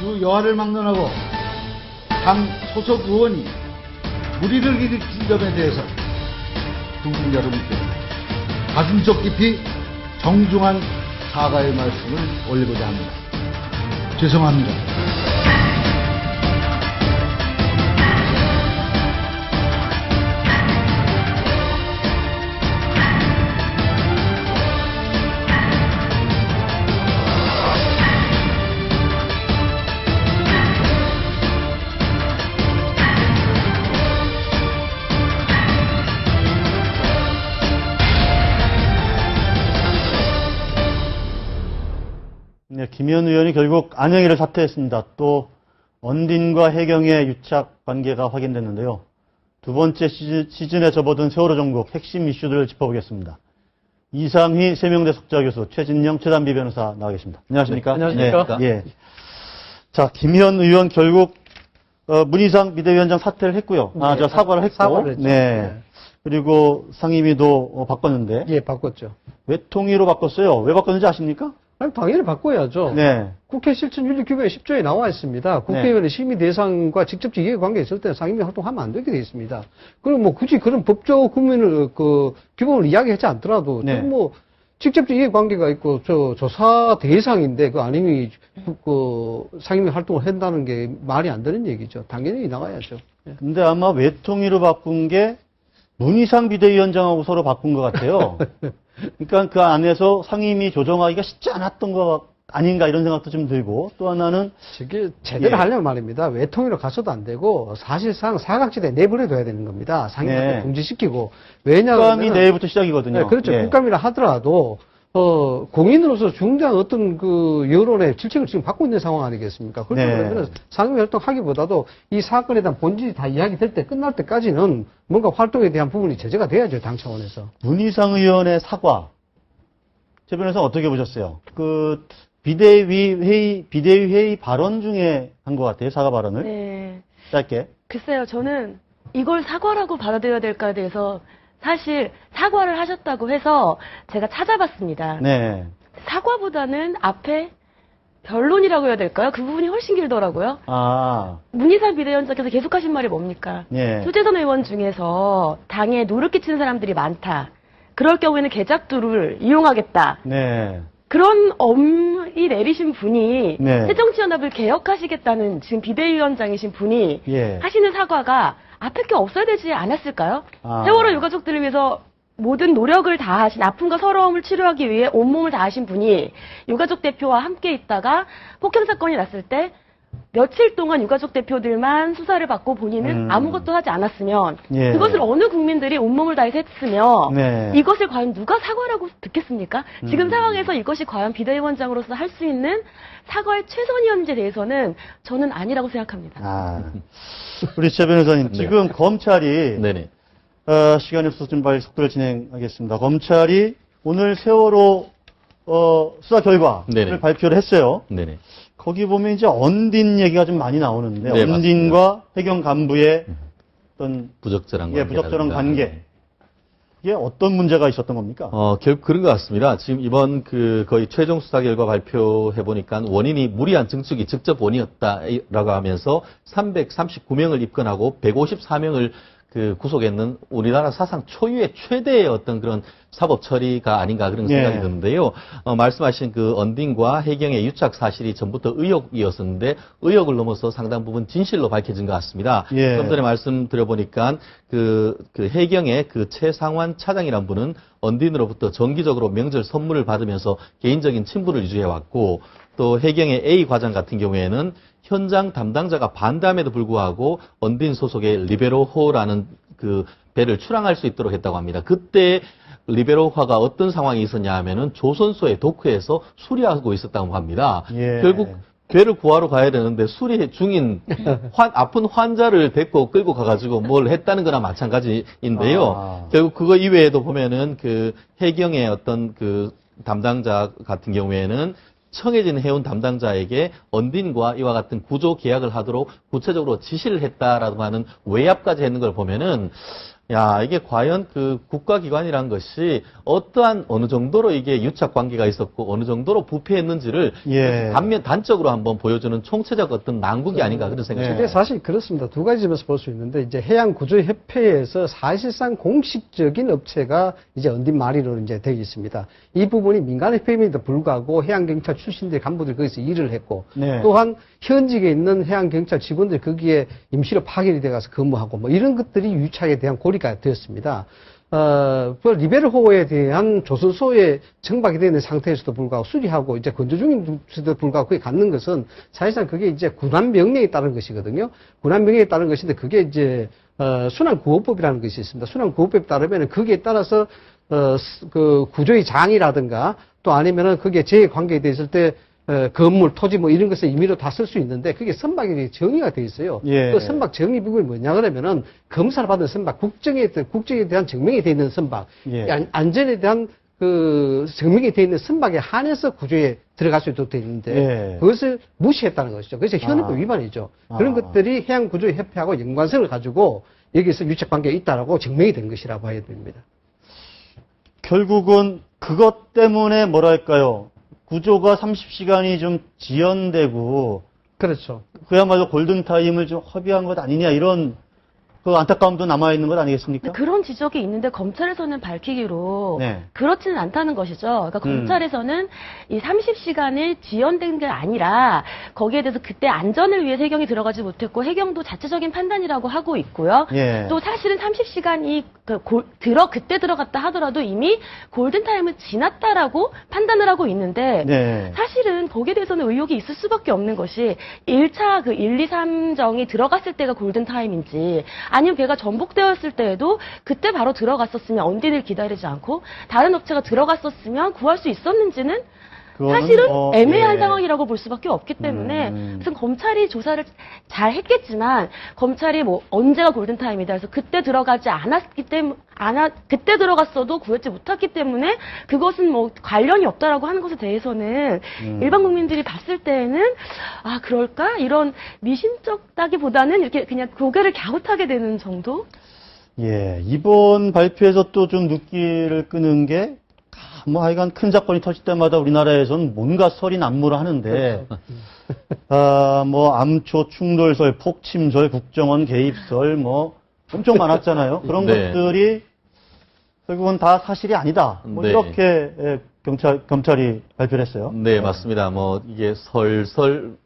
주 여하를 막론하고 당 소속 의원이 무리를 일으킨 점에 대해서 국민 여러분께 가슴속 깊이 정중한 사과의 말씀을 올리고자 합니다. 죄송합니다. 네, 김현 의원이 결국 안영희를 사퇴했습니다. 또 언딘과 해경의 유착 관계가 확인됐는데요. 두 번째 시즌에 접어든 세월호 정국 핵심 이슈들을 짚어보겠습니다. 이상희 세명대 석좌교수, 최진영 최단비 변호사 나와 계십니다. 안녕하십니까? 네, 안녕하십니까? 네, 예. 자, 김현 의원 결국 문희상 비대위원장 사퇴를 했고요. 네, 사과를 했고, 사과를 했죠. 네. 그리고 상임위도 바꿨는데 예, 바꿨죠. 외통위로 바꿨어요. 왜 바꿨는지 아십니까? 아니, 당연히 바꿔야죠. 네. 국회 실천윤리 규범 10조에 나와 있습니다. 국회의원의 심의 대상과 직접적 이해관계가 있을 때는 상임위 활동하면 안 되게 되어 있습니다. 그럼 뭐 굳이 그런 법적 국민을, 규범을 이야기하지 않더라도, 네. 뭐, 직접적 이해관계가 있고, 조사 대상인데, 아님이, 상임위 활동을 한다는 게 말이 안 되는 얘기죠. 당연히 나가야죠. 예. 근데 아마 외통위로 바꾼 게 문희상 비대위원장하고 서로 바꾼 것 같아요. 그러니까 그 안에서 상임위 조정하기가 쉽지 않았던 거 아닌가 이런 생각도 좀 들고, 또 하나는 저게 제대로 예. 하려면 말입니다. 외통위로 가서도 안 되고 사실상 사각지대에 내보내둬야 되는 겁니다. 상임위를 네. 중지시키고. 국감이 왜냐하면 내일부터 시작이거든요. 네, 그렇죠. 예. 국감이라 하더라도 공인으로서 중대한 어떤 여론의 질책을 지금 받고 있는 상황 아니겠습니까? 그렇기 네. 때문에 상임위 활동하기보다도 이 사건에 대한 본질이 다 이야기될 때 끝날 때까지는 뭔가 활동에 대한 부분이 제재가 돼야죠. 당 차원에서. 문희상 의원의 사과, 최 변호사 어떻게 보셨어요? 그 비대위 회의 발언 중에 한 것 같아요. 사과 발언을. 네. 짧게. 글쎄요, 저는 이걸 사과라고 받아들여야 될까에 대해서 사실 사과를 하셨다고 해서 제가 찾아봤습니다. 네. 사과보다는 앞에 변론이라고 해야 될까요? 그 부분이 훨씬 길더라고요. 아, 문희상 비대위원장께서 계속 하신 말이 뭡니까? 예. 소재선 의원 중에서 당에 누를 끼치는 사람들이 많다. 그럴 경우에는 개작두를 이용하겠다. 네. 그런 엄이 내리신 분이 네. 새정치연합을 개혁하시겠다는 지금 비대위원장이신 분이 예. 하시는 사과가 앞에 게 없어야 되지 않았을까요? 아. 세월호 유가족들을 위해서 모든 노력을 다하신, 아픔과 서러움을 치료하기 위해 온몸을 다하신 분이 유가족 대표와 함께 있다가 폭행 사건이 났을 때 며칠 동안 유가족 대표들만 수사를 받고 본인은 아무것도 하지 않았으면 예. 그것을 어느 국민들이 온몸을 다해서 했으며 네. 이것을 과연 누가 사과라고 듣겠습니까? 지금 상황에서 이것이 과연 비대위원장으로서 할 수 있는 사과의 최선이었는지에 대해서는 저는 아니라고 생각합니다. 아. 우리 최 변호사님, 지금 검찰이 네네. 시간이 없어서 좀 빨리 속도를 진행하겠습니다. 검찰이 오늘 세월호 수사 결과를 네네. 발표를 했어요. 네네. 거기 보면 이제 언딘 얘기가 좀 많이 나오는데, 네, 언딘과 해경 간부의 어떤 부적절한 예, 관계. 부적절한 관계. 이게 어떤 문제가 있었던 겁니까? 결국 그런 것 같습니다. 지금 이번 거의 최종 수사 결과 발표해 보니까 원인이 무리한 증축이 직접 원인이었다라고 하면서 339명을 입건하고 154명을 구속했는 우리나라 사상 초유의 최대의 어떤 그런 사법 처리가 아닌가 그런 생각이 예. 드는데요. 말씀하신 언딘과 해경의 유착 사실이 전부터 의혹이었었는데 의혹을 넘어서 상당 부분 진실로 밝혀진 것 같습니다. 예. 좀 전에 말씀드려보니까 해경의 최상환 차장이란 분은 언딘으로부터 정기적으로 명절 선물을 받으면서 개인적인 친분을 유지해왔고, 또 해경의 A 과장 같은 경우에는 현장 담당자가 반대함에도 불구하고 언딘 소속의 리베로호라는 배를 출항할 수 있도록 했다고 합니다. 그때 리베로화가 어떤 상황이 있었냐 하면은 조선소의 도크에서 수리하고 있었다고 합니다. 예. 결국 배를 구하러 가야 되는데 수리 중인 아픈 환자를 데리고 끌고 가가지고 뭘 했다는 거나 마찬가지인데요. 아. 결국 그거 이외에도 보면은 해경의 어떤 담당자 같은 경우에는 청해진 해운 담당자에게 언딘과 이와 같은 구조 계약을 하도록 구체적으로 지시를 했다라고 하는 외압까지 했는 걸 보면은 야, 이게 과연 그 국가기관이란 것이 어떠한 어느 정도로 이게 유착 관계가 있었고 어느 정도로 부패했는지를 예. 단적으로 한번 보여주는 총체적 어떤 난국이 아닌가 그런 생각이 근데 듭니다. 사실 그렇습니다. 두 가지 점에서 볼 수 있는데, 이제 해양구조협회에서 사실상 공식적인 업체가 이제 언딘 마리로 이제 되어 있습니다. 이 부분이 민간협회임에도 불구하고 해양경찰 출신들 간부들이 거기서 일을 했고, 네. 또한 현직에 있는 해양경찰 직원들이 거기에 임시로 파견이 돼가서 근무하고, 뭐 이런 것들이 유착에 대한 고리가 되었습니다. 그 리베르호에 대한 조선소에 정박이 되는 상태에서도 불구하고 수리하고 이제 건조 중인데도 불구하고 그게 갖는 것은 사실상 그게 이제 군안 명령에 따른 것이거든요. 군안 명령에 따른 것인데 그게 이제 순환구호법이라는 것이 있습니다. 순환구호법에 따르면 거기에 따라서 그 구조의 장이라든가 또 아니면은 그게 재해 관계에 대했을 때 건물, 토지 뭐 이런 것에 임의로 다 쓸 수 있는데 그게 선박이 정의가 돼 있어요. 예. 그 선박 정의 부분이 뭐냐 그러면은 검사를 받은 선박, 국정에 대한 증명이 돼 있는 선박, 예. 안전에 대한 그 증명이 돼 있는 선박에 한해서 구조에 들어갈 수 있도록 돼 있는데 예. 그것을 무시했다는 것이죠. 그래서 현행법 위반이죠. 그런 것들이 해양구조협회하고 연관성을 가지고 여기서 유착관계가 있다라고 증명이 된 것이라고 해야 됩니다. 결국은 그것 때문에 뭐랄까요. 구조가 30시간이 좀 지연되고 그렇죠. 그야말로 골든타임을 좀 허비한 것 아니냐 이런 그 안타까움도 남아있는 것 아니겠습니까? 근데 그런 지적이 있는데 검찰에서는 밝히기로 네. 그렇지는 않다는 것이죠. 그러니까 음. 검찰에서는 이 30시간을 지연된 게 아니라 거기에 대해서 그때 안전을 위해 해경이 들어가지 못했고 해경도 자체적인 판단이라고 하고 있고요. 예. 또 사실은 30시간이 그때 들어갔다 하더라도 이미 골든타임은 지났다라고 판단을 하고 있는데 네. 사실은 거기에 대해서는 의혹이 있을 수밖에 없는 것이 1차 그 1, 2, 3정이 들어갔을 때가 골든타임인지 아니면 걔가 전복되었을 때에도 그때 바로 들어갔었으면 언딘을 기다리지 않고 다른 업체가 들어갔었으면 구할 수 있었는지는 그거는 사실은 뭐, 애매한 예. 상황이라고 볼 수밖에 없기 때문에 무슨 검찰이 조사를 잘 했겠지만 검찰이 뭐 언제가 골든타임이다 해서 그때 들어가지 않았기 때문에 그때 들어갔어도 구했지 못했기 때문에 그것은 뭐 관련이 없다라고 하는 것에 대해서는 일반 국민들이 봤을 때에는 아 그럴까 이런 미심쩍다기보다는 이렇게 그냥 고개를 갸웃하게 되는 정도. 예, 이번 발표에서 또 좀 눈길을 끄는 게, 뭐 하여간 큰 사건이 터질 때마다 우리나라에서는 뭔가 설이 난무를 하는데, 뭐 암초 충돌설, 폭침설, 국정원 개입설, 뭐 엄청 많았잖아요. 그런 네. 것들이 결국은 다 사실이 아니다. 뭐 네. 이렇게 검찰이 발표를 했어요. 네, 맞습니다. 뭐 이게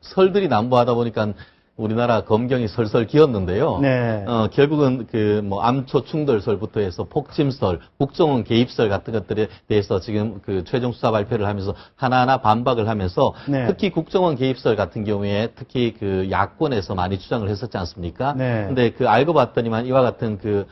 설들이 난무하다 보니까 우리나라 검경이 설설 기었는데요. 네. 결국은 그 뭐 암초 충돌설부터 해서 폭침설, 국정원 개입설 같은 것들에 대해서 지금 그 최종 수사 발표를 하면서 하나하나 반박을 하면서 네. 특히 국정원 개입설 같은 경우에 특히 그 야권에서 많이 주장을 했었지 않습니까? 네. 근데 그 알고 봤더니만 이와 같은 그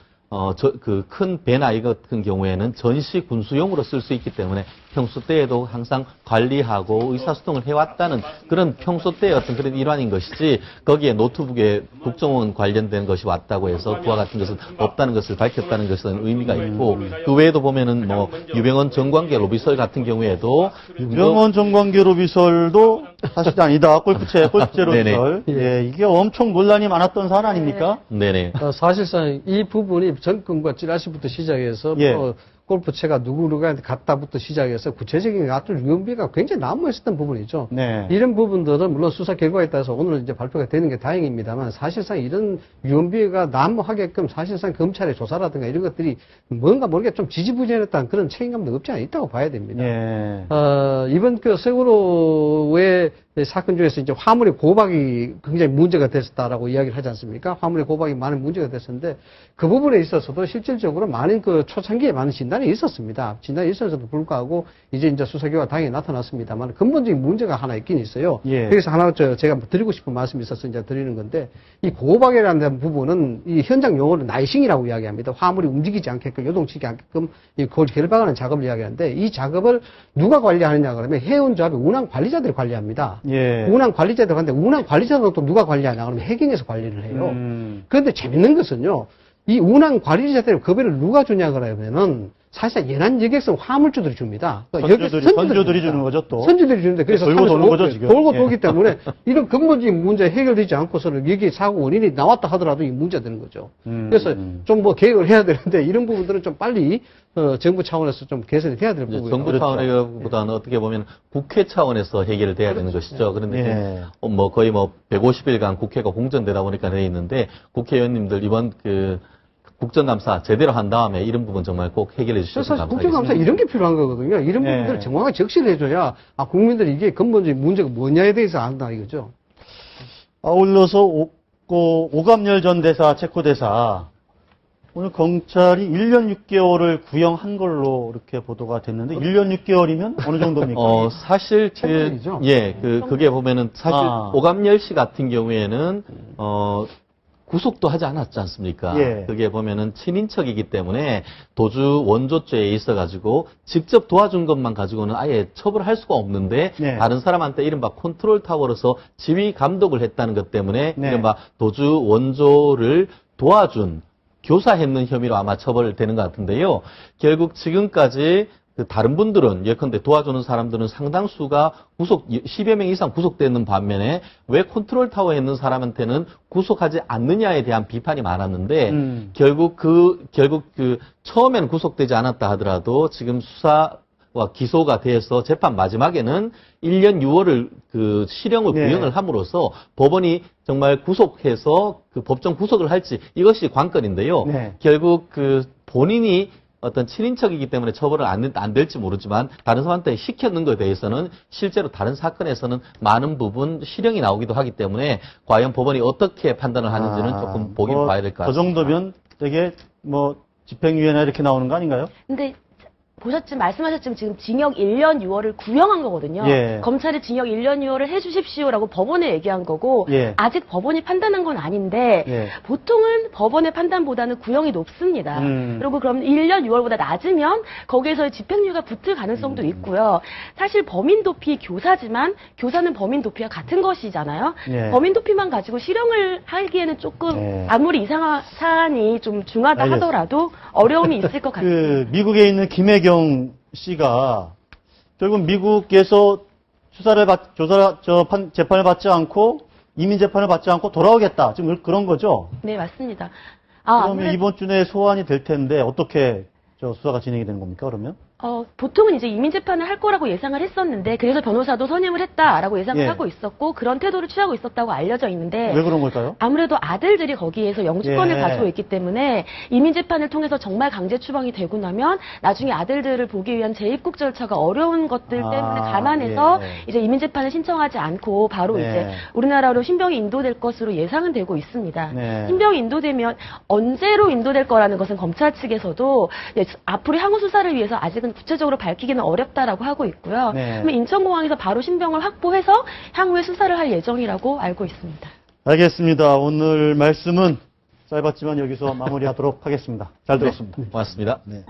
큰 배나 이 같은 경우에는 전시 군수용으로 쓸 수 있기 때문에 평소 때에도 항상 관리하고 의사소통을 해왔다는 그런 평소 때의 어떤 그런 일환인 것이지 거기에 노트북에 국정원 관련된 것이 왔다고 해서 그와 같은 것은 없다는 것을 밝혔다는 것은 의미가 있고 그 외에도 보면은 뭐 유병헌 정관계 로비설 같은 경우에도 유병헌 정관계 로비설도 사실이 아니다. 골프채 네네. 로비설. 예, 이게 엄청 논란이 많았던 사안 아닙니까? 네네. 사실상 이 부분이 정권과 찌라시부터 시작해서 예. 뭐 골프채가 누구누구한테 갔다부터 시작해서 구체적인 아주 유언비가 굉장히 난무했었던 부분이죠. 네. 이런 부분들은 물론 수사 결과에 따라서 오늘 이제 발표가 되는 게 다행입니다만 사실상 이런 유언비가 난무하게끔 사실상 검찰의 조사라든가 이런 것들이 뭔가 모르게 좀 지지부진했다는 그런 책임감도 없지 않아 있다고 봐야 됩니다. 예. 이번 그 세월호의 사건 중에서 이제 화물의 고박이 굉장히 문제가 됐었다라고 이야기를 하지 않습니까? 화물의 고박이 많은 문제가 됐었는데 그 부분에 있어서도 실질적으로 많은 그 초창기에 많은 진단이 있었습니다. 진단이 있었는데도 불구하고 이제 수사 결과 당연히 나타났습니다만 근본적인 문제가 하나 있긴 있어요. 예. 그래서 하나 제가 드리고 싶은 말씀이 있어서 이제 드리는 건데 이 고박이라는 부분은 이 현장 용어로 나이싱이라고 이야기합니다. 화물이 움직이지 않게끔 요동치지 않게끔 이 결박하는 작업을 이야기하는데 이 작업을 누가 관리하느냐 그러면 해운조합의 운항 관리자들이 관리합니다. 예. 운항 관리자들 하는데 운항 관리자들은 또 누가 관리하냐 그러면 해경에서 관리를 해요. 그런데 재밌는 것은요. 이 운항 관리자들의 급여를 누가 주냐 그러면은 사실상 연안 여객선 화물주들이 줍니다. 그러니까 선주들이 주는 거죠, 또. 선주들이 주는데 그래서 돌고 도는 거죠, 지금. 돌고 예. 돌기 때문에 이런 근본적인 문제 해결되지 않고서는 여기 사고 원인이 나왔다 하더라도 이 문제가 되는 거죠. 그래서 좀 뭐 계획을 해야 되는데 이런 부분들은 좀 빨리 정부 차원에서 좀 개선이 돼야 될 부분이에요. 정부 차원보다는 어떻게 보면 국회 차원에서 해결돼야 되는 것이죠. 그런데 예. 뭐 거의 뭐 150일간 국회가 공전되다 보니까 돼 있는데 국회의원님들 이번 그 국정감사 제대로 한 다음에 이런 부분 정말 꼭 해결해 그래서 주셔서 사실 국정감사 감사하겠습니다. 이런 게 필요한 거거든요. 이런 네. 부분들을 정확하게 적시를 해줘야 국민들이 이게 근본적인 문제가 뭐냐에 대해서 안다 이거죠. 아울러서 오감열 전 대사, 체코대사, 오늘 경찰이 1년 6개월을 구형한 걸로 이렇게 보도가 됐는데, 1년 6개월이면 어느 정도입니까? 사실 청문이죠. 그게 보면은 사실 아. 오감열 씨 같은 경우에는 구속도 하지 않았지 않습니까? 예. 그게 보면은 친인척이기 때문에 도주 원조죄에 있어가지고 직접 도와준 것만 가지고는 아예 처벌할 수가 없는데 네. 다른 사람한테 이른바 컨트롤 타워로서 지휘 감독을 했다는 것 때문에 네. 이른바 도주 원조를 도와준 교사했는 혐의로 아마 처벌되는 것 같은데요. 결국 지금까지 그 다른 분들은 예컨대 도와주는 사람들은 상당수가 10여 명 이상 구속되는 반면에 왜 컨트롤 타워에 있는 사람한테는 구속하지 않느냐에 대한 비판이 많았는데 결국 처음에는 구속되지 않았다 하더라도 지금 수사와 기소가 돼서 재판 마지막에는 1년 6월을 그 실형을 네. 구형을 함으로써 법원이 정말 구속해서 그 법정 구속을 할지 이것이 관건인데요. 네. 결국 그 본인이 어떤 친인척이기 때문에 처벌을 안 될지 모르지만 다른 사람한테 시켰는 것에 대해서는 실제로 다른 사건에서는 많은 부분 실형이 나오기도 하기 때문에 과연 법원이 어떻게 판단을 하는지는 조금 보긴 봐야 될 것 같습니다. 그 정도면 되게 뭐 집행유예나 이렇게 나오는 거 아닌가요? 근데 말씀하셨지만 지금 징역 1년 6월을 구형한 거거든요. 예. 검찰이 징역 1년 6월을 해주십시오라고 법원에 얘기한 거고 예. 아직 법원이 판단한 건 아닌데 예. 보통은 법원의 판단보다는 구형이 높습니다. 그리고 그럼 1년 6월보다 낮으면 거기에서 집행유예가 붙을 가능성도 있고요. 사실 범인 도피 교사지만 교사는 범인 도피와 같은 것이잖아요. 예. 범인 도피만 가지고 실형을 하기에는 조금 예. 아무리 이상한 사안이 좀 중하다 알겠습니다. 하더라도 어려움이 있을 것 같습니다. 그 미국에 있는 김혜경 씨가 결국 미국에서 재판을 받지 않고 이민 재판을 받지 않고 돌아오겠다. 지금 그런 거죠? 네, 맞습니다. 그러면 아무래도 이번 주 내에 소환이 될 텐데 어떻게 수사가 진행이 되는 겁니까? 그러면? 보통은 이제 이민 재판을 할 거라고 예상을 했었는데 그래서 변호사도 선임을 했다라고 예상을 예. 하고 있었고 그런 태도를 취하고 있었다고 알려져 있는데 왜 그런 걸까요? 아무래도 아들들이 거기에서 영주권을 예. 가지고 있기 때문에 이민 재판을 통해서 정말 강제 추방이 되고 나면 나중에 아들들을 보기 위한 재입국 절차가 어려운 것들 때문에 감안해서 예. 이제 이민 재판을 신청하지 않고 바로 네. 이제 우리나라로 신병이 인도될 것으로 예상은 되고 있습니다. 네. 신병이 인도되면 언제로 인도될 거라는 것은 검찰 측에서도 앞으로 향후 수사를 위해서 아직은 구체적으로 밝히기는 어렵다라고 하고 있고요. 네. 그러면 인천공항에서 바로 신병을 확보해서 향후에 수사를 할 예정이라고 알고 있습니다. 알겠습니다. 오늘 말씀은 짧았지만 여기서 마무리하도록 하겠습니다. 잘 들었습니다. 고맙습니다. 네.